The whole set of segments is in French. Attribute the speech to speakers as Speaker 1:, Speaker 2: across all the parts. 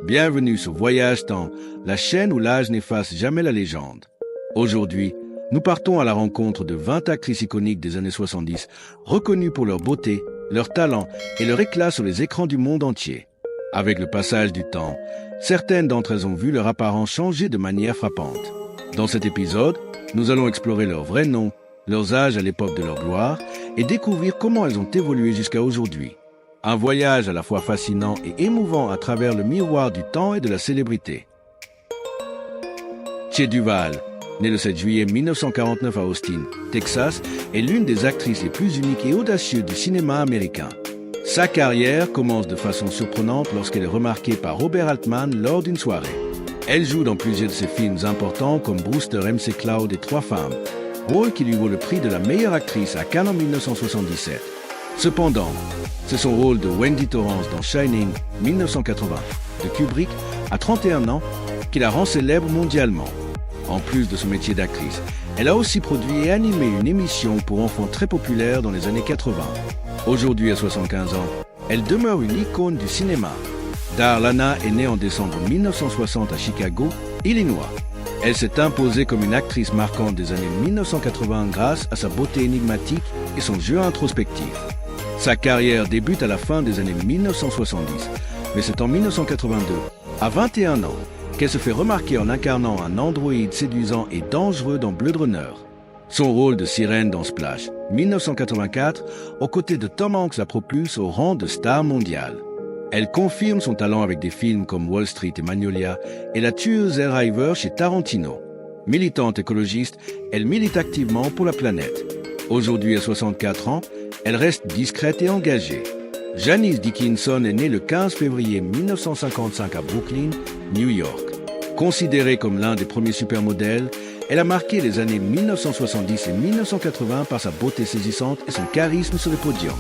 Speaker 1: Bienvenue sur Voyage Temps, la chaîne où l'âge n'efface jamais la légende. Aujourd'hui, nous partons à la rencontre de 20 actrices iconiques des années 70, reconnues pour leur beauté, leur talent et leur éclat sur les écrans du monde entier. Avec le passage du temps, certaines d'entre elles ont vu leur apparence changer de manière frappante. Dans cet épisode, nous allons explorer leurs vrais noms, leurs âges à l'époque de leur gloire et découvrir comment elles ont évolué jusqu'à aujourd'hui. Un voyage à la fois fascinant et émouvant à travers le miroir du temps et de la célébrité. Shea Duvall, née le 7 juillet 1949 à Austin, Texas, est l'une des actrices les plus uniques et audacieuses du cinéma américain. Sa carrière commence de façon surprenante lorsqu'elle est remarquée par Robert Altman lors d'une soirée. Elle joue dans plusieurs de ses films importants comme Brewster, MC Cloud et Trois femmes, rôle qui lui vaut le prix de la meilleure actrice à Cannes en 1977. Cependant, c'est son rôle de Wendy Torrance dans Shining 1980 de Kubrick à 31 ans qui la rend célèbre mondialement. En plus de son métier d'actrice, elle a aussi produit et animé une émission pour enfants très populaire dans les années 80. Aujourd'hui, à 75 ans, elle demeure une icône du cinéma. Dar Lana est née en décembre 1960 à Chicago, Illinois. Elle s'est imposée comme une actrice marquante des années 1980 grâce à sa beauté énigmatique et son jeu introspectif. Sa carrière débute à la fin des années 1970, mais c'est en 1982, à 21 ans, qu'elle se fait remarquer en incarnant un androïde séduisant et dangereux dans Blade Runner. Son rôle de sirène dans Splash, 1984, aux côtés de Tom Hanks la propulse au rang de star mondiale. Elle confirme son talent avec des films comme Wall Street et Magnolia et la tueuse Air River chez Tarantino. Militante écologiste, elle milite activement pour la planète. Aujourd'hui, à 64 ans, elle reste discrète et engagée. Janice Dickinson est née le 15 février 1955 à Brooklyn, New York. Considérée comme l'un des premiers supermodèles, elle a marqué les années 1970 et 1980 par sa beauté saisissante et son charisme sur le podium.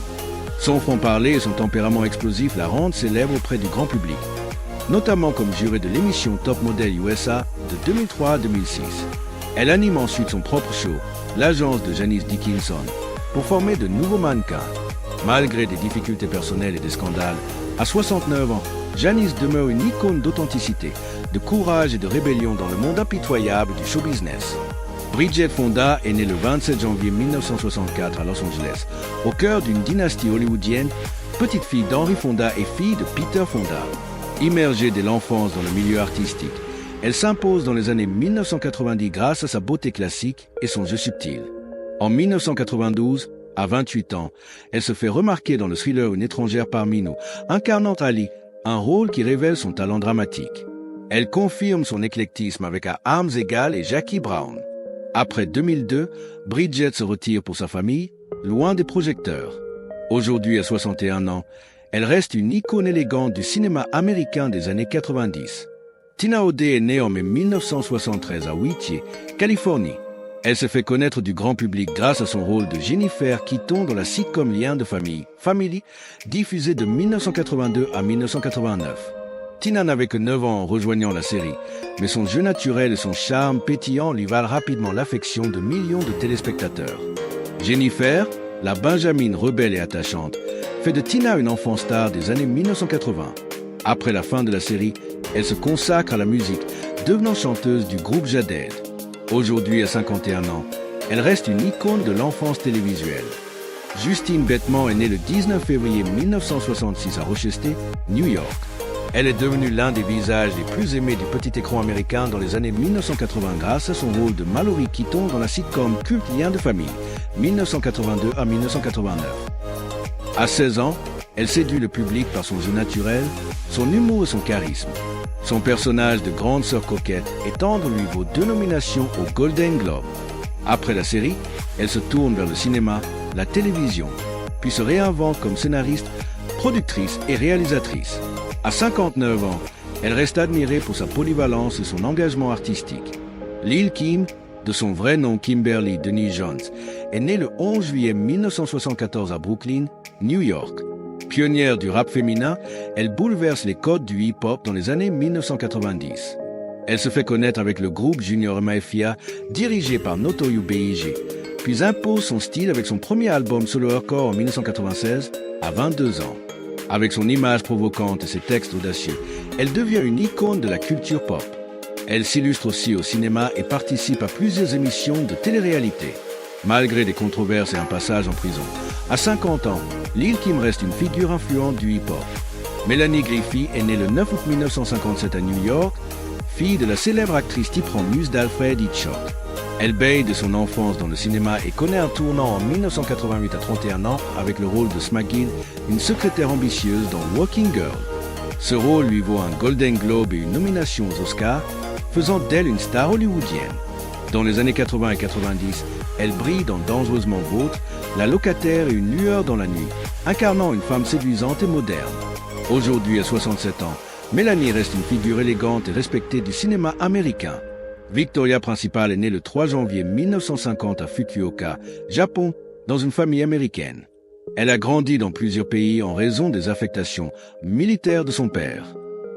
Speaker 1: Son franc-parler et son tempérament explosif la rendent célèbre auprès du grand public, notamment comme jurée de l'émission Top Model USA de 2003 à 2006. Elle anime ensuite son propre show, l'agence de Janice Dickinson, pour former de nouveaux mannequins. Malgré des difficultés personnelles et des scandales, à 69 ans, Janice demeure une icône d'authenticité, de courage et de rébellion dans le monde impitoyable du show business. Bridget Fonda est née le 27 janvier 1964 à Los Angeles, au cœur d'une dynastie hollywoodienne, petite fille d'Henry Fonda et fille de Peter Fonda. Immergée dès l'enfance dans le milieu artistique, elle s'impose dans les années 1990 grâce à sa beauté classique et son jeu subtil. En 1992, à 28 ans, elle se fait remarquer dans le thriller Une étrangère parmi nous, incarnant Ali, un rôle qui révèle son talent dramatique. Elle confirme son éclectisme avec À armes égales et Jackie Brown. Après 2002, Bridget se retire pour sa famille, loin des projecteurs. Aujourd'hui, à 61 ans, elle reste une icône élégante du cinéma américain des années 90. Tina O'Day est née en mai 1973 à Whittier, Californie. Elle se fait connaître du grand public grâce à son rôle de Jennifer Keaton dans la sitcom Lien de famille, Family, diffusée de 1982 à 1989. Tina n'avait que 9 ans en rejoignant la série, mais son jeu naturel et son charme pétillant lui valent rapidement l'affection de millions de téléspectateurs. Jennifer, la Benjamine rebelle et attachante, fait de Tina une enfant star des années 1980. Après la fin de la série, elle se consacre à la musique, devenant chanteuse du groupe Jaded. Aujourd'hui, à 51 ans, elle reste une icône de l'enfance télévisuelle. Justine Bateman est née le 19 février 1966 à Rochester, New York. Elle est devenue l'un des visages les plus aimés du petit écran américain dans les années 1980 grâce à son rôle de Mallory Keaton dans la sitcom culte Lien de famille, 1982 à 1989. À 16 ans, elle séduit le public par son jeu naturel, son humour et son charisme. Son personnage de grande sœur coquette et tendre lui vaut 2 nominations au Golden Globe. Après la série, elle se tourne vers le cinéma, la télévision, puis se réinvente comme scénariste, productrice et réalisatrice. À 59 ans, elle reste admirée pour sa polyvalence et son engagement artistique. Lil' Kim, de son vrai nom Kimberly Denise Jones, est née le 11 juillet 1974 à Brooklyn, New York. Pionnière du rap féminin, elle bouleverse les codes du hip-hop dans les années 1990. Elle se fait connaître avec le groupe Junior Mafia, dirigé par Notorious B.I.G., puis impose son style avec son premier album solo hardcore en 1996, à 22 ans. Avec son image provocante et ses textes audacieux, elle devient une icône de la culture pop. Elle s'illustre aussi au cinéma et participe à plusieurs émissions de télé-réalité. Malgré des controverses et un passage en prison, à 50 ans, Lil' Kim reste une figure influente du hip-hop. Melanie Griffith est née le 9 août 1957 à New York, fille de la célèbre actrice type muse d'Alfred Hitchcock. Elle baigne de son enfance dans le cinéma et connaît un tournant en 1988 à 31 ans avec le rôle de Smaggy, une secrétaire ambitieuse dans Working Girl. Ce rôle lui vaut un Golden Globe et une nomination aux Oscars, faisant d'elle une star hollywoodienne. Dans les années 80 et 90, elle brille dans Dangereusement Vôtre, La locataire et Une lueur dans la nuit, incarnant une femme séduisante et moderne. Aujourd'hui, à 67 ans, Melanie reste une figure élégante et respectée du cinéma américain. Victoria Principal est née le 3 janvier 1950 à Fukuoka, Japon, dans une famille américaine. Elle a grandi dans plusieurs pays en raison des affectations militaires de son père.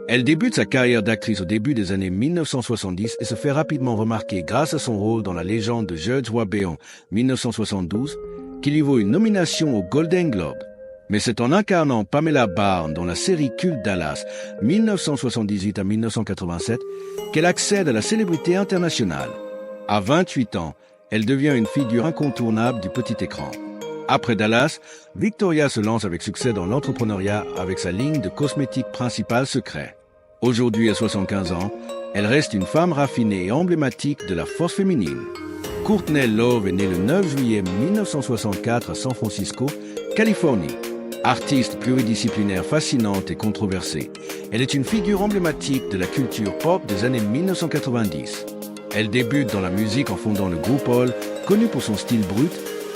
Speaker 1: Elle débute sa carrière d'actrice au début des années 1970 et se fait rapidement remarquer grâce à son rôle dans La légende de George Wabe en 1972, qui lui vaut une nomination au Golden Globe. Mais c'est en incarnant Pamela Barnes dans la série culte Dallas 1978 à 1987 qu'elle accède à la célébrité internationale. À 28 ans, elle devient une figure incontournable du petit écran. Après Dallas, Victoria se lance avec succès dans l'entrepreneuriat avec sa ligne de cosmétiques principale Secret. Aujourd'hui, à 75 ans, elle reste une femme raffinée et emblématique de la force féminine. Courtney Love est née le 9 juillet 1964 à San Francisco, Californie. Artiste pluridisciplinaire fascinante et controversée, elle est une figure emblématique de la culture pop des années 1990. Elle débute dans la musique en fondant le groupe Hall, connu pour son style brut,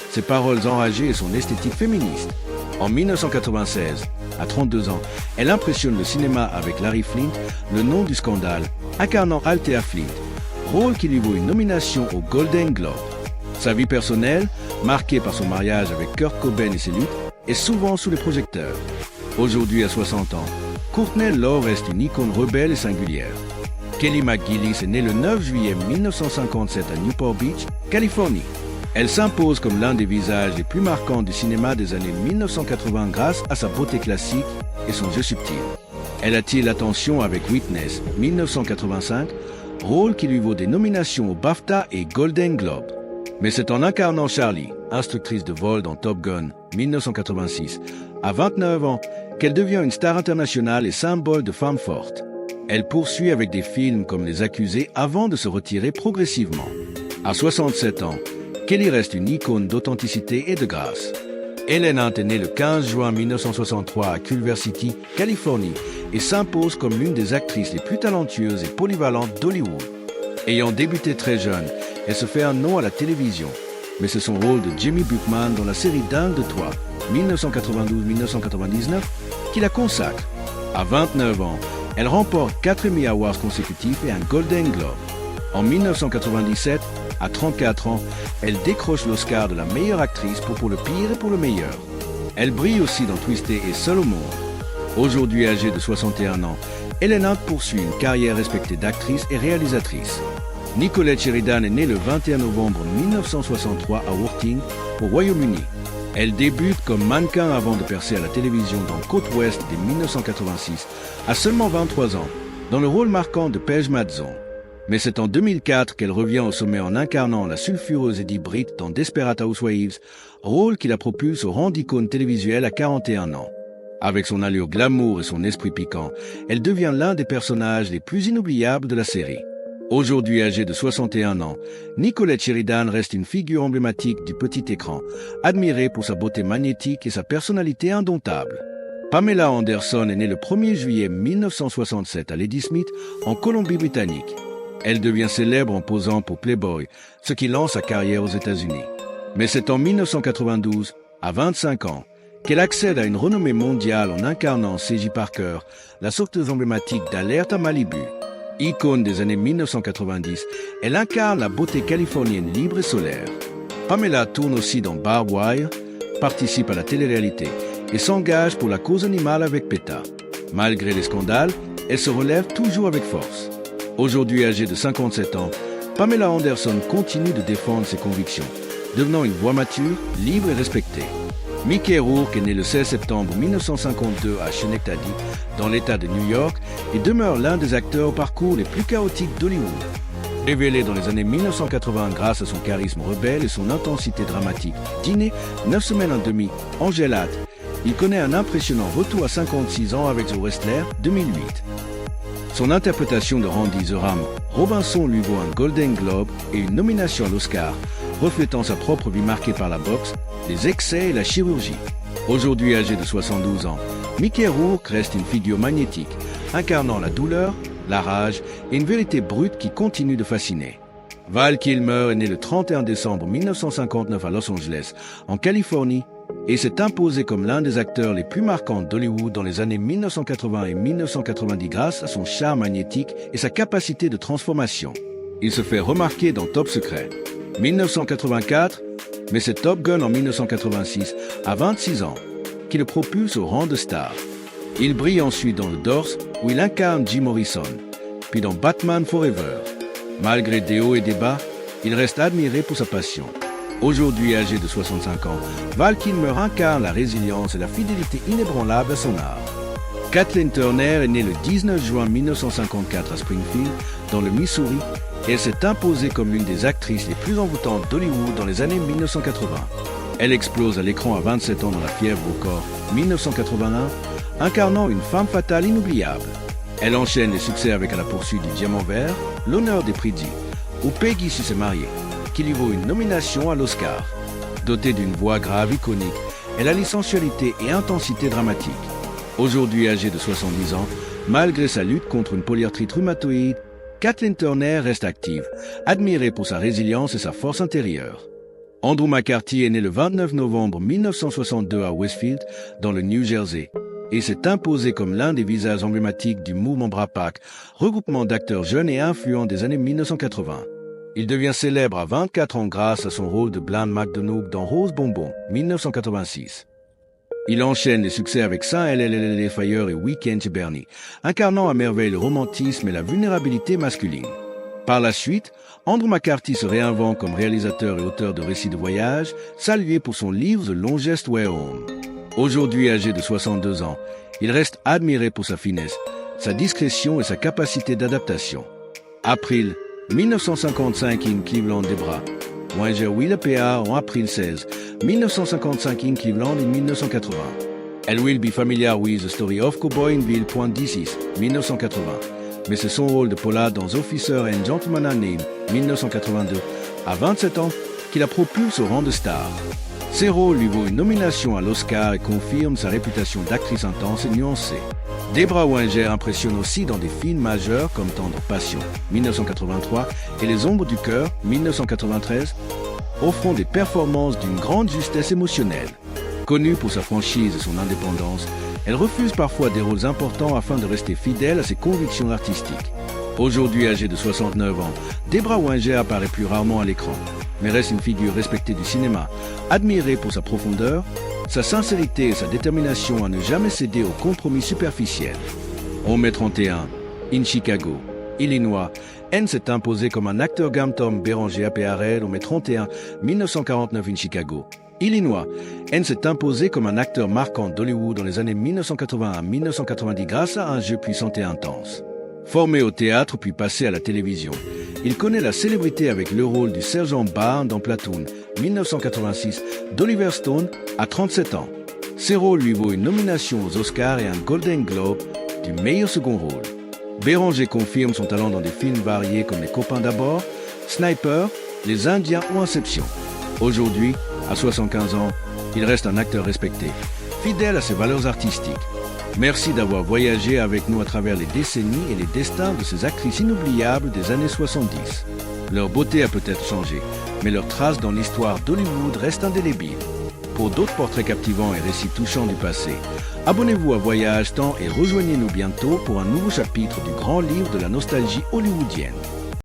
Speaker 1: ses paroles enragées et son esthétique féministe. En 1996, à 32 ans, elle impressionne le cinéma avec Larry Flynt, Le nom du scandale, incarnant Althea Flynt, rôle qui lui vaut une nomination au Golden Globe. Sa vie personnelle, marquée par son mariage avec Kurt Cobain et ses luttes, est souvent sous les projecteurs. Aujourd'hui, à 60 ans, Courtney Love reste une icône rebelle et singulière. Kelly McGillis est née le 9 juillet 1957 à Newport Beach, Californie. Elle s'impose comme l'un des visages les plus marquants du cinéma des années 1980 grâce à sa beauté classique et son jeu subtil. Elle attire l'attention avec Witness, 1985, rôle qui lui vaut des nominations au BAFTA et Golden Globe. Mais c'est en incarnant Charlie, instructrice de vol dans Top Gun, 1986, à 29 ans, qu'elle devient une star internationale et symbole de femme forte. Elle poursuit avec des films comme Les Accusés avant de se retirer progressivement. À 67 ans, Kelly reste une icône d'authenticité et de grâce. Helen Hunt est née le 15 juin 1963 à Culver City, Californie, et s'impose comme l'une des actrices les plus talentueuses et polyvalentes d'Hollywood. Ayant débuté très jeune, elle se fait un nom à la télévision. Mais c'est son rôle de Jimmy Buckman dans la série Dingue de toi, 1992-1999, qui la consacre. À 29 ans, elle remporte 4 Emmy Awards consécutifs et un Golden Globe. En 1997, à 34 ans, elle décroche l'Oscar de la meilleure actrice pour le pire et pour le meilleur. Elle brille aussi dans Twisted et Seul au monde. Aujourd'hui âgée de 61 ans, Helen Hunt poursuit une carrière respectée d'actrice et réalisatrice. Nicolette Sheridan est née le 21 novembre 1963 à Worthing, au Royaume-Uni. Elle débute comme mannequin avant de percer à la télévision dans Côte Ouest dès 1986, à seulement 23 ans, dans le rôle marquant de Paige Mazzon. Mais c'est en 2004 qu'elle revient au sommet en incarnant la sulfureuse Eddie Britt dans Desperate Housewives, rôle qui la propulse au rang d'icône télévisuelle à 41 ans. Avec son allure glamour et son esprit piquant, elle devient l'un des personnages les plus inoubliables de la série. Aujourd'hui âgée de 61 ans, Nicolette Sheridan reste une figure emblématique du petit écran, admirée pour sa beauté magnétique et sa personnalité indomptable. Pamela Anderson est née le 1er juillet 1967 à Ladysmith, en Colombie-Britannique. Elle devient célèbre en posant pour Playboy, ce qui lance sa carrière aux États-Unis. Mais c'est en 1992, à 25 ans, qu'elle accède à une renommée mondiale en incarnant C.J. Parker, la sauveteuse emblématique d'Alerte à Malibu. Icône des années 1990, elle incarne la beauté californienne libre et solaire. Pamela tourne aussi dans Barbed Wire, participe à la télé-réalité et s'engage pour la cause animale avec PETA. Malgré les scandales, elle se relève toujours avec force. Aujourd'hui âgée de 57 ans, Pamela Anderson continue de défendre ses convictions, devenant une voix mature, libre et respectée. Mickey Rourke est né le 16 septembre 1952 à Schenectady, dans l'État de New York, et demeure l'un des acteurs au parcours les plus chaotiques d'Hollywood. Révélé dans les années 1980 grâce à son charisme rebelle et son intensité dramatique, Dîner, 9 semaines en demi, Angel Hatt, il connaît un impressionnant retour à 56 ans avec The Wrestler 2008. Son interprétation de Randy the Ram Robinson lui vaut un Golden Globe et une nomination à l'Oscar, reflétant sa propre vie marquée par la boxe, les excès et la chirurgie. Aujourd'hui âgé de 72 ans, Mickey Rourke reste une figure magnétique, incarnant la douleur, la rage et une vérité brute qui continue de fasciner. Val Kilmer est né le 31 décembre 1959 à Los Angeles, en Californie, et s'est imposé comme l'un des acteurs les plus marquants d'Hollywood dans les années 1980 et 1990 grâce à son charme magnétique et sa capacité de transformation. Il se fait remarquer dans Top Secret. 1984, mais c'est Top Gun en 1986, à 26 ans, qui le propulse au rang de star. Il brille ensuite dans The Doors, où il incarne Jim Morrison, puis dans Batman Forever. Malgré des hauts et des bas, il reste admiré pour sa passion. Aujourd'hui âgé de 65 ans, Val Kilmer incarne la résilience et la fidélité inébranlable à son art. Kathleen Turner est née le 19 juin 1954 à Springfield, dans le Missouri, et elle s'est imposée comme l'une des actrices les plus envoûtantes d'Hollywood dans les années 1980. Elle explose à l'écran à 27 ans dans La fièvre au corps, 1981, incarnant une femme fatale inoubliable. Elle enchaîne les succès avec À la poursuite du diamant vert, L'honneur des Prydzi, ou Peggy si c'est marié, qui lui vaut une nomination à l'Oscar. Dotée d'une voix grave iconique, elle allie sensualité et intensité dramatique. Aujourd'hui âgée de 70 ans, malgré sa lutte contre une polyarthrite rhumatoïde, Kathleen Turner reste active, admirée pour sa résilience et sa force intérieure. Andrew McCarthy est né le 29 novembre 1962 à Westfield, dans le New Jersey, et s'est imposé comme l'un des visages emblématiques du mouvement BRAPAC, regroupement d'acteurs jeunes et influents des années 1980. Il devient célèbre à 24 ans grâce à son rôle de Bland McDonough dans Rose Bonbon, 1986. Il enchaîne les succès avec Saint LLL Fire et Weekend chez Bernie, incarnant à merveille le romantisme et la vulnérabilité masculine. Par la suite, Andrew McCarthy se réinvente comme réalisateur et auteur de récits de voyage, salué pour son livre The Longest Way Home. Aujourd'hui âgé de 62 ans, il reste admiré pour sa finesse, sa discrétion et sa capacité d'adaptation. April 1955 in Cleveland Debra. Winger Wheeler PA en avril 16, 1955 in Cleveland in 1980. Elle will be familiar with the story of Cowboy in Ville. 16, 1980. Mais c'est son rôle de Paula dans Officer and Gentleman Unnamed, 1982, à 27 ans, qui la propulse au rang de star. Ses rôles lui vaut une nomination à l'Oscar et confirment sa réputation d'actrice intense et nuancée. Debra Winger impressionne aussi dans des films majeurs comme Tendre Passion, 1983, et Les Ombres du Cœur, 1993, offrant des performances d'une grande justesse émotionnelle. Connue pour sa franchise et son indépendance, elle refuse parfois des rôles importants afin de rester fidèle à ses convictions artistiques. Aujourd'hui âgée de 69 ans, Debra Winger apparaît plus rarement à l'écran, mais reste une figure respectée du cinéma, admirée pour sa profondeur, sa sincérité et sa détermination à ne jamais céder aux compromis superficiels. En mai 31, in Chicago, Illinois, N s'est imposé comme un acteur Tom Béranger à PRL au mai 31, 1949 in Chicago. Illinois, N s'est imposé comme un acteur marquant d'Hollywood dans les années 1980 à 1990 grâce à un jeu puissant et intense. Formé au théâtre puis passé à la télévision, il connaît la célébrité avec le rôle du sergent Barnes dans Platoon, 1986, d'Oliver Stone à 37 ans. Ses rôles lui vaut une nomination aux Oscars et un Golden Globe du meilleur second rôle. Béranger confirme son talent dans des films variés comme Les Copains d'abord, Sniper, Les Indiens ou Inception. Aujourd'hui, à 75 ans, il reste un acteur respecté, fidèle à ses valeurs artistiques. Merci d'avoir voyagé avec nous à travers les décennies et les destins de ces actrices inoubliables des années 70. Leur beauté a peut-être changé, mais leur trace dans l'histoire d'Hollywood reste indélébile. Pour d'autres portraits captivants et récits touchants du passé, abonnez-vous à Voyage Temps et rejoignez-nous bientôt pour un nouveau chapitre du grand livre de la nostalgie hollywoodienne.